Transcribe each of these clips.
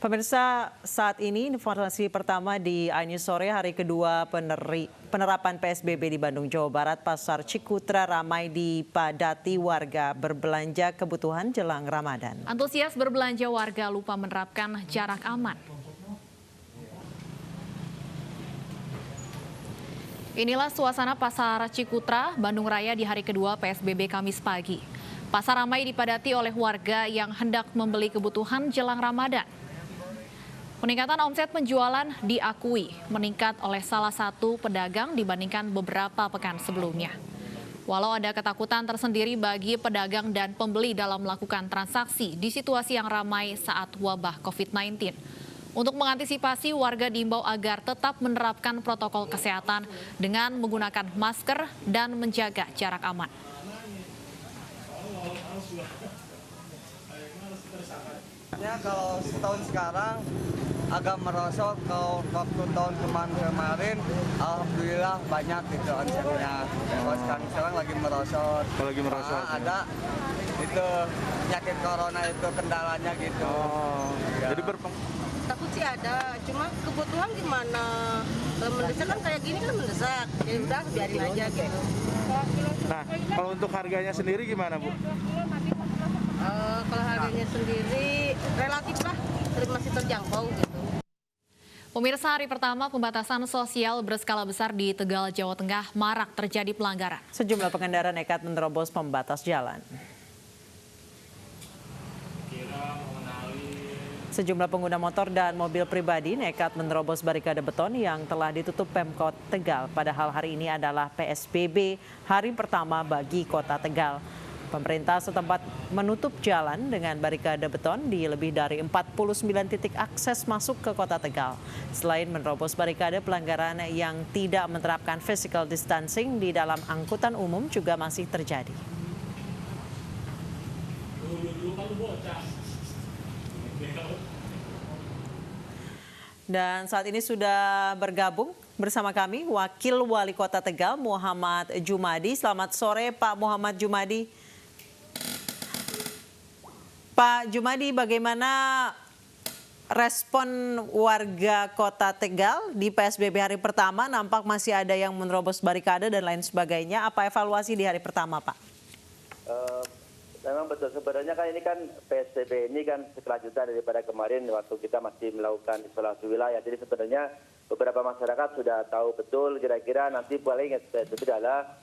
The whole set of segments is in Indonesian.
Pemirsa, saat ini informasi pertama di iNews Sore, hari kedua penerapan PSBB di Bandung, Jawa Barat. Pasar Cikutra ramai dipadati warga berbelanja kebutuhan jelang Ramadan. Antusias berbelanja warga lupa menerapkan jarak aman. Inilah suasana Pasar Cikutra, Bandung Raya di hari kedua PSBB Kamis pagi. Pasar ramai dipadati oleh warga yang hendak membeli kebutuhan jelang Ramadan. Peningkatan omset penjualan diakui meningkat oleh salah satu pedagang dibandingkan beberapa pekan sebelumnya. Walau ada ketakutan tersendiri bagi pedagang dan pembeli dalam melakukan transaksi di situasi yang ramai saat wabah COVID-19. Untuk mengantisipasi, warga diimbau agar tetap menerapkan protokol kesehatan dengan menggunakan masker dan menjaga jarak aman. Ya, kalau setahun sekarang agak merosot, kalau waktu tahun kemarin alhamdulillah banyak gitu omsetnya. Kalau sekarang lagi merosot. Lagi merosot. Ada itu penyakit corona itu kendalanya gitu. Ya. Jadi takut sih ada, cuma kebutuhan gimana? Kalau mendesak kan kayak gini kan mendesak, jadi udah biarin aja gitu. Nah, kalau untuk harganya sendiri gimana, Bu? Kalau harganya sendiri relatif lah, masih terjangkau gitu. Pemirsa, hari pertama pembatasan sosial berskala besar di Tegal, Jawa Tengah marak terjadi pelanggaran. Sejumlah pengendara nekat menerobos pembatas jalan. Sejumlah pengguna motor dan mobil pribadi nekat menerobos barikade beton yang telah ditutup Pemkot Tegal. Padahal hari ini adalah PSBB hari pertama bagi Kota Tegal. Pemerintah setempat menutup jalan dengan barikade beton di lebih dari 49 titik akses masuk ke Kota Tegal. Selain menerobos barikade, pelanggaran yang tidak menerapkan physical distancing di dalam angkutan umum juga masih terjadi. Dan saat ini sudah bergabung bersama kami Wakil Wali Kota Tegal Muhammad Jumadi. Selamat sore Pak Muhammad Jumadi. Pak Jumadi, bagaimana respon warga Kota Tegal di PSBB hari pertama? Nampak masih ada yang menerobos barikade dan lain sebagainya. Apa evaluasi di hari pertama, Pak? Memang betul, sebenarnya kan ini kan PSBB ini kan kelanjutan daripada kemarin waktu kita masih melakukan isolasi wilayah. Jadi sebenarnya beberapa masyarakat sudah tahu betul kira-kira nanti paling PSBB adalah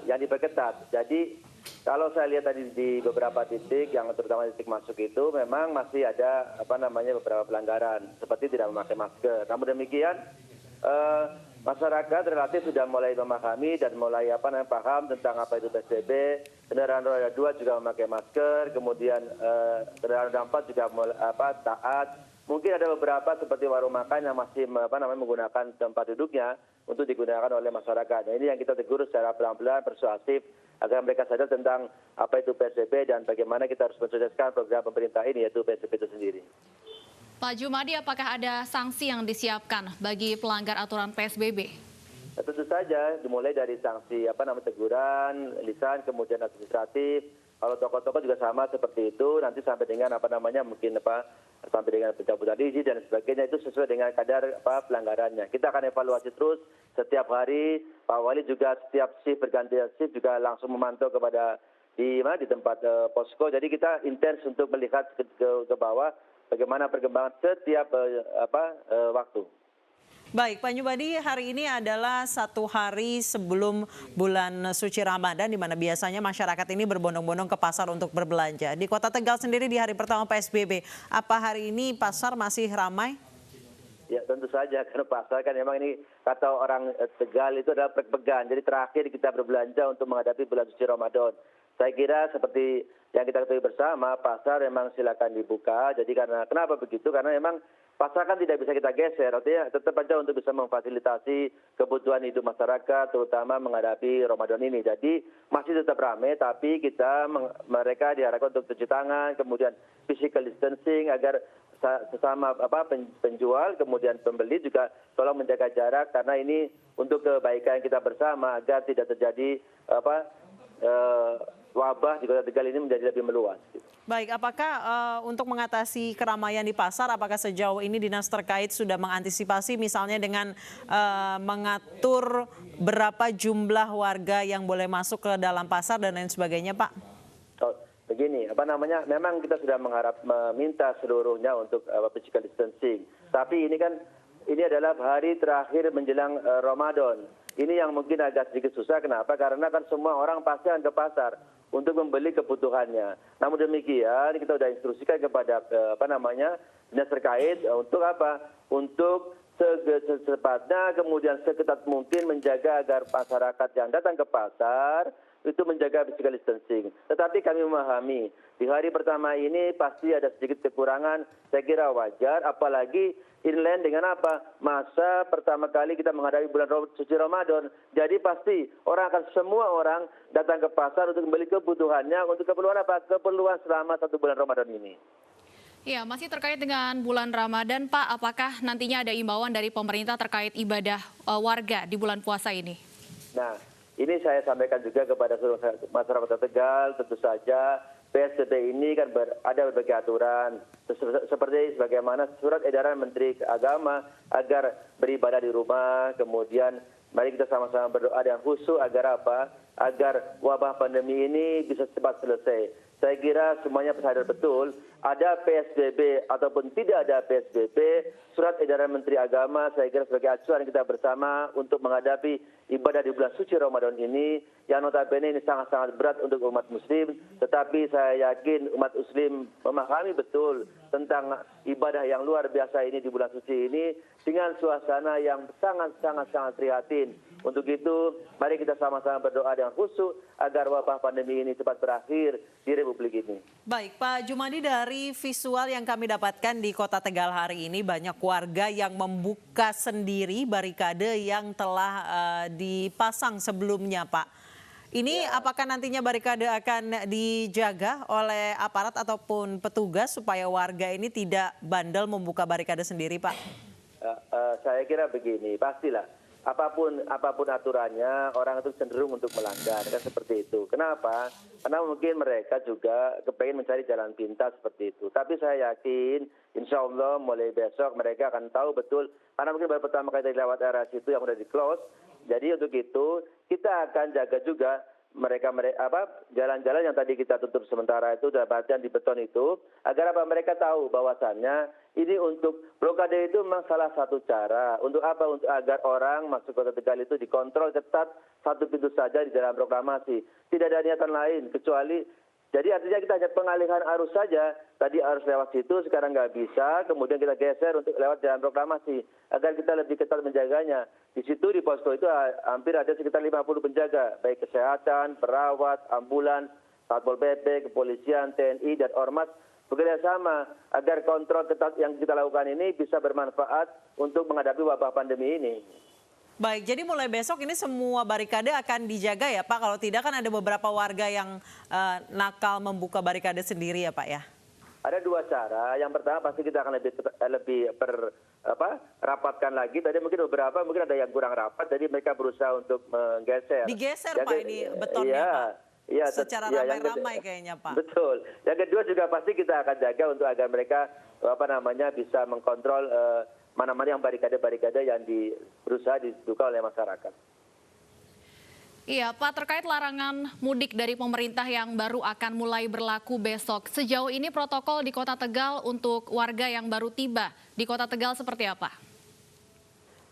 yang diperketat. Jadi kalau saya lihat tadi di beberapa titik, yang terutama titik masuk itu memang masih ada beberapa pelanggaran seperti tidak memakai masker. Namun demikian masyarakat relatif sudah mulai memahami dan mulai paham tentang apa itu PSBB. Kendaraan roda 2 juga memakai masker, kemudian kendaraan roda 4 juga taat. Mungkin ada beberapa seperti warung makan yang masih menggunakan tempat duduknya untuk digunakan oleh masyarakat. Nah, ini yang kita tegur secara pelan-pelan, persuasif, agar mereka sadar tentang apa itu PSBB dan bagaimana kita harus mensukseskan program pemerintah ini, yaitu PSBB itu sendiri. Pak Jumadi, apakah ada sanksi yang disiapkan bagi pelanggar aturan PSBB? Nah, tentu saja, dimulai dari sanksi teguran, lisan, kemudian administratif. Kalau tokoh-tokoh juga sama seperti itu, nanti sampai dengan sampai dengan pencabutan izin dan sebagainya, itu sesuai dengan kadar pelanggarannya. Kita akan evaluasi terus setiap hari. Pak Wali juga setiap shift bergantian shift juga langsung memantau kepada di tempat posko. Jadi kita intens untuk melihat ke bawah bagaimana perkembangan setiap waktu. Baik, Pak Jumadi, hari ini adalah satu hari sebelum bulan suci Ramadan, di mana biasanya masyarakat ini berbondong-bondong ke pasar untuk berbelanja. Di Kota Tegal sendiri di hari pertama PSBB, apa hari ini pasar masih ramai? Ya, tentu saja, karena pasar kan memang ini kata orang Tegal itu adalah perpegan. Jadi terakhir kita berbelanja untuk menghadapi bulan suci Ramadan. Saya kira seperti yang kita ketahui bersama, pasar memang silakan dibuka. Jadi kenapa begitu? Karena memang pasar kan tidak bisa kita geser, artinya tetap saja untuk bisa memfasilitasi kebutuhan hidup masyarakat, terutama menghadapi Ramadan ini. Jadi masih tetap ramai, tapi mereka diharapkan untuk cuci tangan, kemudian physical distancing agar sesama penjual, kemudian pembeli juga tolong menjaga jarak, karena ini untuk kebaikan kita bersama agar tidak terjadi wabah di Kota Tegal ini menjadi lebih meluas. Baik, apakah untuk mengatasi keramaian di pasar, apakah sejauh ini dinas terkait sudah mengantisipasi misalnya dengan mengatur berapa jumlah warga yang boleh masuk ke dalam pasar dan lain sebagainya, Pak? Oh, begini, memang kita sudah meminta seluruhnya untuk physical distancing. Tapi ini adalah hari terakhir menjelang Ramadan. Ini yang mungkin agak sedikit susah. Kenapa? Karena kan semua orang pasti akan ke pasar untuk membeli kebutuhannya. Namun demikian kita sudah instruksikan kepada dinas terkait untuk apa? Untuk secepatnya kemudian seketat mungkin menjaga agar masyarakat yang datang ke pasar itu menjaga physical distancing. Tetapi kami memahami di hari pertama ini pasti ada sedikit kekurangan, saya kira wajar, apalagi inline dengan apa? Masa pertama kali kita menghadapi bulan suci Ramadan. Jadi pasti semua orang datang ke pasar untuk membeli kebutuhannya untuk keperluan apa? Keperluan selama 1 bulan Ramadan ini. Ya, masih terkait dengan bulan Ramadan, Pak, apakah nantinya ada imbauan dari pemerintah terkait ibadah warga di bulan puasa ini? Nah, ini saya sampaikan juga kepada seluruh masyarakat Kota Tegal, tentu saja PSBB ini kan ada berbagai aturan, seperti sebagaimana surat edaran Menteri Agama agar beribadah di rumah, kemudian mari kita sama-sama berdoa dengan khusyuk agar apa? Agar wabah pandemi ini bisa cepat selesai. Saya kira semuanya sadar betul, ada PSBB ataupun tidak ada PSBB, surat edaran Menteri Agama saya kira sebagai acuan kita bersama untuk menghadapi ibadah di bulan suci Ramadan ini, yang notabene ini sangat-sangat berat untuk umat muslim, tetapi saya yakin umat muslim memahami betul tentang ibadah yang luar biasa ini di bulan suci ini dengan suasana yang sangat-sangat prihatin. Untuk itu, mari kita sama-sama berdoa dengan khusyuk agar wabah pandemi ini cepat berakhir di Republik ini. Baik, Pak Jumadi, dari visual yang kami dapatkan di Kota Tegal hari ini, banyak warga yang membuka sendiri barikade yang telah dipasang sebelumnya, Pak. Ini apakah nantinya barikade akan dijaga oleh aparat ataupun petugas supaya warga ini tidak bandel membuka barikade sendiri, Pak? Saya kira begini, pastilah. Apapun aturannya, orang itu cenderung untuk melanggar, kan seperti itu. Kenapa? Karena mungkin mereka juga kepengen mencari jalan pintas seperti itu. Tapi saya yakin, insya Allah mulai besok mereka akan tahu betul, karena mungkin baru pertama kali lewat area situ yang sudah di-close. Jadi untuk itu, kita akan jaga juga jalan-jalan yang tadi kita tutup sementara itu, dapatkan di beton itu, agar mereka tahu bahwasannya ini untuk blokade itu memang salah satu cara. Untuk apa? Untuk agar orang masuk Kota Tegal itu dikontrol ketat, satu pintu saja di dalam proklamasi. Tidak ada niatan lain kecuali, jadi artinya kita hanya pengalihan arus saja. Tadi arus lewat situ, sekarang nggak bisa, kemudian kita geser untuk lewat jalan proklamasi. Agar kita lebih ketat menjaganya. Di situ di posko itu hampir ada sekitar 50 penjaga, baik kesehatan, perawat, ambulan, Satpol PP, kepolisian, TNI, dan Ormas, bekerja sama agar kontrol ketat yang kita lakukan ini bisa bermanfaat untuk menghadapi wabah pandemi ini. Baik, jadi mulai besok ini semua barikade akan dijaga ya, Pak? Kalau tidak kan ada beberapa warga yang nakal membuka barikade sendiri ya, Pak ya? Ada dua cara. Yang pertama pasti kita akan lebih rapatkan lagi. Tadi mungkin mungkin ada yang kurang rapat, jadi mereka berusaha untuk menggeser. Digeser Pak ini betonnya, iya, Pak? Iya, secara ramai-ramai kayaknya, Pak. Betul. Yang kedua juga pasti kita akan jaga untuk agar mereka bisa mengkontrol mana-mana yang barikade-barikade yang berusaha dibuka oleh masyarakat. Iya, Pak, terkait larangan mudik dari pemerintah yang baru akan mulai berlaku besok. Sejauh ini protokol di Kota Tegal untuk warga yang baru tiba di Kota Tegal seperti apa?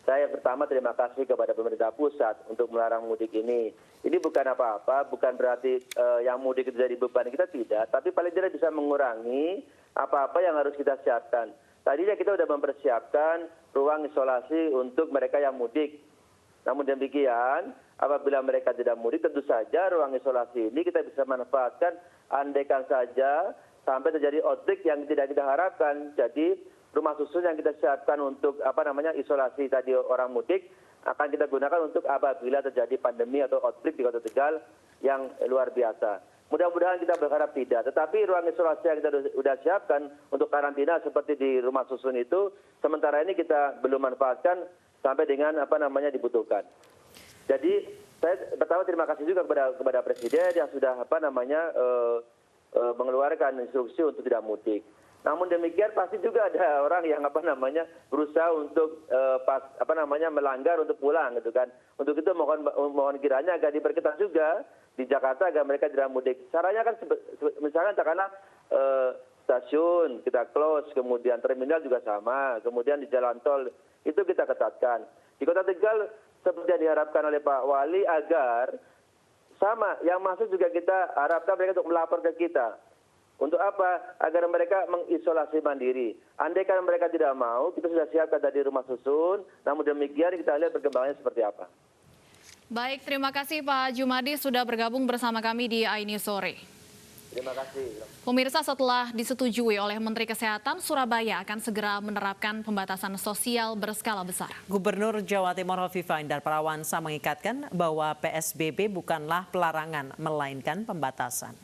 Saya pertama terima kasih kepada pemerintah pusat untuk melarang mudik ini. Ini bukan apa-apa, bukan berarti yang mudik itu jadi beban kita, tidak. Tapi paling tidak bisa mengurangi apa-apa yang harus kita siapkan. Tadinya kita sudah mempersiapkan ruang isolasi untuk mereka yang mudik. Namun demikian, apabila mereka tidak mudik, tentu saja ruang isolasi ini kita bisa manfaatkan, andaikan saja sampai terjadi outbreak yang tidak kita harapkan. Jadi rumah susun yang kita siapkan untuk isolasi tadi orang mudik akan kita gunakan untuk apabila terjadi pandemi atau outbreak di Kota Tegal yang luar biasa. Mudah-mudahan kita berharap tidak. Tetapi ruang isolasi yang kita sudah siapkan untuk karantina seperti di rumah susun itu, sementara ini kita belum manfaatkan sampai dengan dibutuhkan. Jadi saya pertama terima kasih juga kepada Presiden yang sudah mengeluarkan instruksi untuk tidak mudik. Namun demikian pasti juga ada orang yang berusaha untuk melanggar untuk pulang gitu kan. Untuk itu mohon kiranya agar diperketat juga di Jakarta agar mereka tidak mudik. Caranya kan misalkan katakanlah stasiun kita close, kemudian terminal juga sama, kemudian di jalan tol itu kita ketatkan. Di Kota Tegal seperti yang diharapkan oleh Pak Wali agar sama yang masuk juga kita harapkan mereka untuk melapor ke kita. Untuk apa? Agar mereka mengisolasi mandiri. Andaikan mereka tidak mau, kita sudah siapkan tadi rumah susun. Namun demikian kita lihat perkembangannya seperti apa. Baik, terima kasih Pak Jumadi sudah bergabung bersama kami di iNews Sore. Terima kasih. Pemirsa, setelah disetujui oleh Menteri Kesehatan, Surabaya akan segera menerapkan pembatasan sosial berskala besar. Gubernur Jawa Timur Hovifah Indar Parawansa mengikatkan bahwa PSBB bukanlah pelarangan, melainkan pembatasan.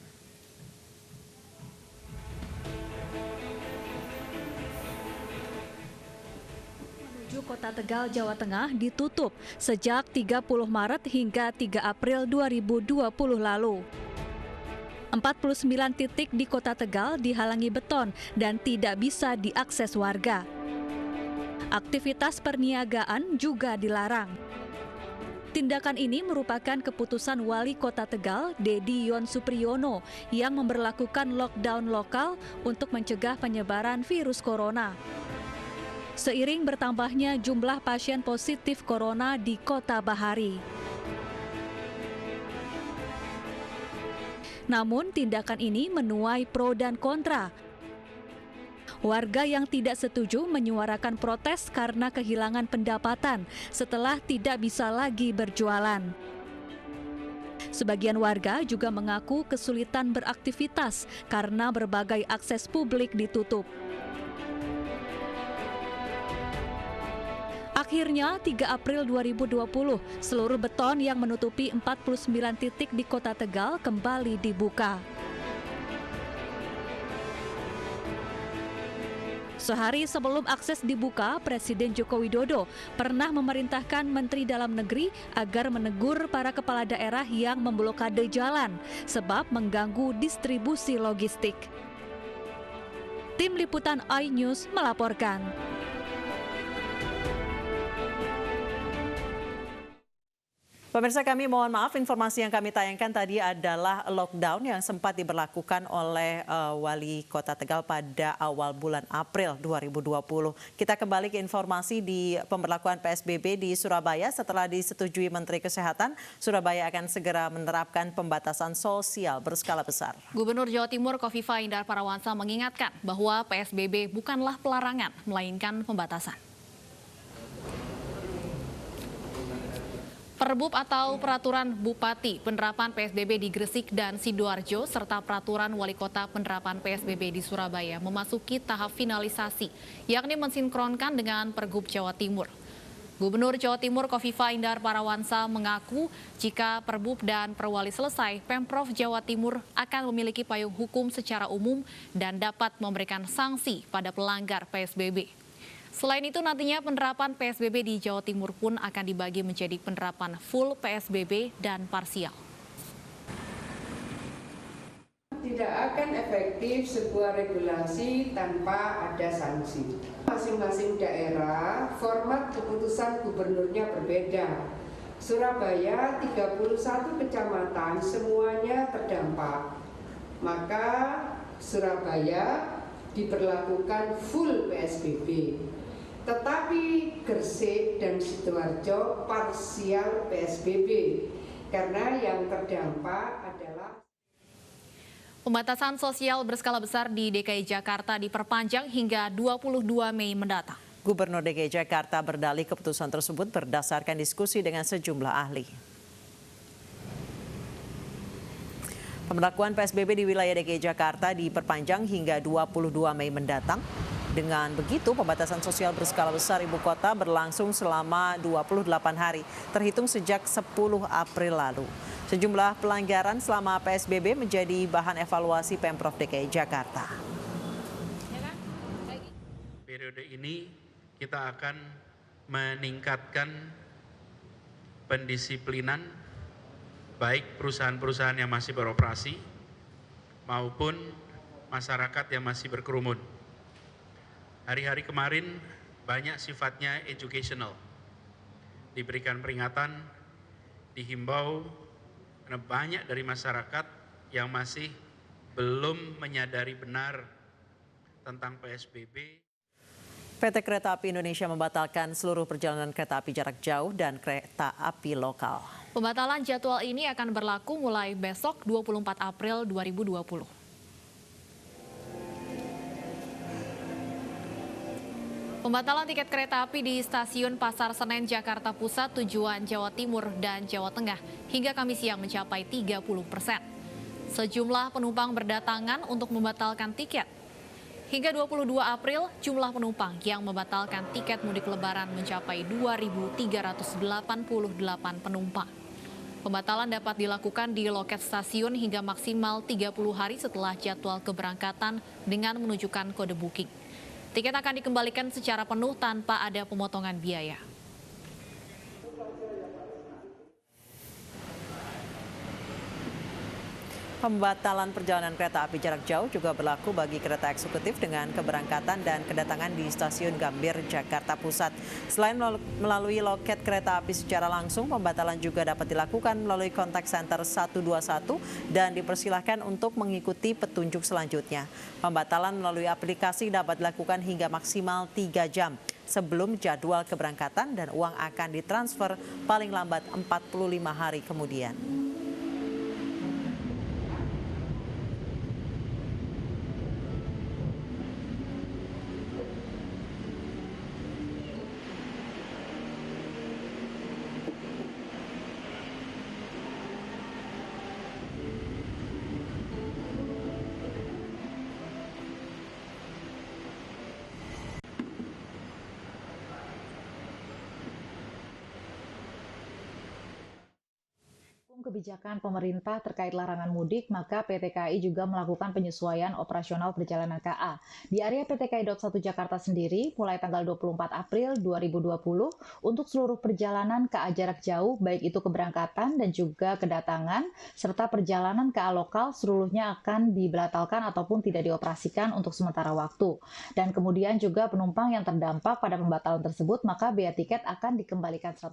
Kota Tegal, Jawa Tengah ditutup sejak 30 Maret hingga 3 April 2020 lalu. 49 titik di Kota Tegal dihalangi beton dan tidak bisa diakses warga. Aktivitas perniagaan juga dilarang. Tindakan ini merupakan keputusan Wali Kota Tegal, Dedi Yon Supriyono, yang memberlakukan lockdown lokal untuk mencegah penyebaran virus corona. Seiring bertambahnya jumlah pasien positif corona di Kota Bahari. Namun tindakan ini menuai pro dan kontra. Warga yang tidak setuju menyuarakan protes karena kehilangan pendapatan setelah tidak bisa lagi berjualan. Sebagian warga juga mengaku kesulitan beraktivitas karena berbagai akses publik ditutup. Akhirnya 3 April 2020, seluruh beton yang menutupi 49 titik di Kota Tegal kembali dibuka. Sehari sebelum akses dibuka, Presiden Joko Widodo pernah memerintahkan Menteri Dalam Negeri agar menegur para kepala daerah yang memblokade jalan sebab mengganggu distribusi logistik. Tim Liputan iNews melaporkan. Pemirsa, kami mohon maaf, informasi yang kami tayangkan tadi adalah lockdown yang sempat diberlakukan oleh Wali Kota Tegal pada awal bulan April 2020. Kita kembali ke informasi di pemberlakuan PSBB di Surabaya. Setelah disetujui Menteri Kesehatan, Surabaya akan segera menerapkan pembatasan sosial berskala besar. Gubernur Jawa Timur Khofifah Indar Parawansa mengingatkan bahwa PSBB bukanlah pelarangan, melainkan pembatasan. Perbub atau Peraturan Bupati Penerapan PSBB di Gresik dan Sidoarjo serta Peraturan Wali Kota Penerapan PSBB di Surabaya memasuki tahap finalisasi, yakni mensinkronkan dengan Pergub Jawa Timur. Gubernur Jawa Timur Khofifah Indar Parawansa mengaku jika Perbub dan Perwali selesai, Pemprov Jawa Timur akan memiliki payung hukum secara umum dan dapat memberikan sanksi pada pelanggar PSBB. Selain itu, nantinya penerapan PSBB di Jawa Timur pun akan dibagi menjadi penerapan full PSBB dan parsial. Tidak akan efektif sebuah regulasi tanpa ada sanksi. Masing-masing daerah, format keputusan gubernurnya berbeda. Surabaya 31 kecamatan semuanya terdampak. Maka Surabaya diberlakukan full PSBB. Tetapi Gresik dan Sidoarjo parsial PSBB karena yang terdampak adalah Pembatasan sosial berskala besar di DKI Jakarta diperpanjang hingga 22 Mei mendatang. Gubernur DKI Jakarta berdalih keputusan tersebut berdasarkan diskusi dengan sejumlah ahli. Pemberlakuan PSBB di wilayah DKI Jakarta diperpanjang hingga 22 Mei mendatang. Dengan begitu, pembatasan sosial berskala besar ibu kota berlangsung selama 28 hari, terhitung sejak 10 April lalu. Sejumlah pelanggaran selama PSBB menjadi bahan evaluasi Pemprov DKI Jakarta. Periode ini kita akan meningkatkan pendisiplinan baik perusahaan-perusahaan yang masih beroperasi maupun masyarakat yang masih berkerumun. Hari-hari kemarin banyak sifatnya educational. Diberikan peringatan, dihimbau, karena banyak dari masyarakat yang masih belum menyadari benar tentang PSBB. PT Kereta Api Indonesia membatalkan seluruh perjalanan kereta api jarak jauh dan kereta api lokal. Pembatalan jadwal ini akan berlaku mulai besok 24 April 2020. Pembatalan tiket kereta api di stasiun Pasar Senen, Jakarta Pusat tujuan Jawa Timur dan Jawa Tengah hingga Kamis siang mencapai 30%. Sejumlah penumpang berdatangan untuk membatalkan tiket. Hingga 22 April, jumlah penumpang yang membatalkan tiket mudik lebaran mencapai 2.388 penumpang. Pembatalan dapat dilakukan di loket stasiun hingga maksimal 30 hari setelah jadwal keberangkatan dengan menunjukkan kode booking. Tiket akan dikembalikan secara penuh tanpa ada pemotongan biaya. Pembatalan perjalanan kereta api jarak jauh juga berlaku bagi kereta eksekutif dengan keberangkatan dan kedatangan di stasiun Gambir, Jakarta Pusat. Selain melalui loket kereta api secara langsung, pembatalan juga dapat dilakukan melalui kontak center 121 dan dipersilahkan untuk mengikuti petunjuk selanjutnya. Pembatalan melalui aplikasi dapat dilakukan hingga maksimal 3 jam sebelum jadwal keberangkatan dan uang akan ditransfer paling lambat 45 hari kemudian. Kebijakan pemerintah terkait larangan mudik, maka PT KAI juga melakukan penyesuaian operasional perjalanan KA. Di area PT KAI Daup 1 Jakarta sendiri, mulai tanggal 24 April 2020, untuk seluruh perjalanan KA jarak jauh, baik itu keberangkatan dan juga kedatangan, serta perjalanan KA lokal seluruhnya akan dibatalkan ataupun tidak dioperasikan untuk sementara waktu. Dan kemudian juga penumpang yang terdampak pada pembatalan tersebut, maka biaya tiket akan dikembalikan 100%.